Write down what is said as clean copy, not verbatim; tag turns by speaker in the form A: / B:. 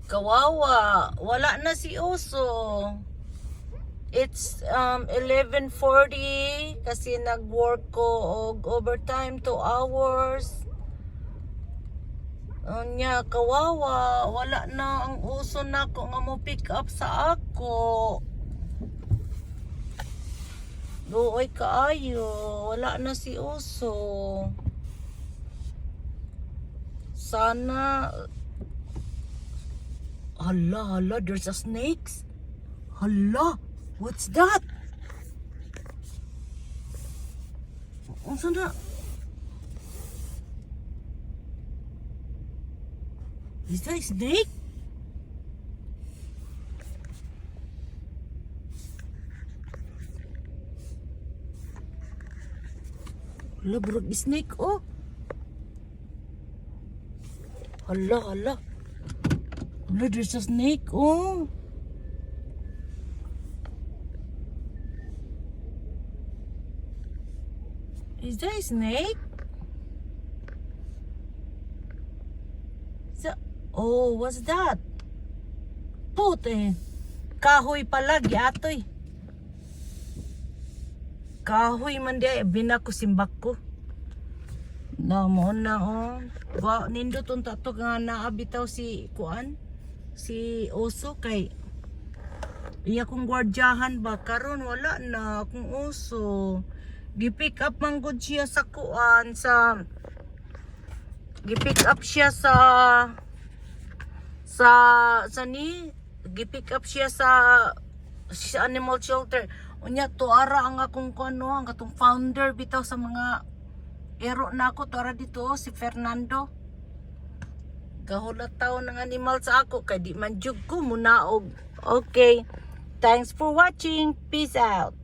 A: Kawawa, wala na si Oso. It's 11:40 kasi nag-work ko og overtime 2 hours. Nya kawawa, wala na ang Oso na ko nga mo pick up sa ako. Luoy kaayo, wala na si Oso. Sana hala, there's a snake. Hala, what's that? Unsa na? Is that a snake? Hala, bro, snake, oh. Hala. Hala, there's a snake, oh. Is that a snake? Oh, what's that? Puti. Kahoy pala, gyatoy. Kahoy man di, binako simbak ko. Mo na, oh. Wa, nindo tong tato nga naabitaw si Kuan. Si Oso kay iya kong gwardyahan ba karon wala na akong Oso. Gi-pick up man gud siya sa Kuan sa gi-pick up siya sa gi-pick up siya sa animal shelter. Unya tuara ang akong kuno ang katong founder bitaw sa mga ero na ako tuara dito si Fernando. Gahulataw ng animal sa ako kay di man jud ko munaog. Okay. Thanks for watching. Peace out.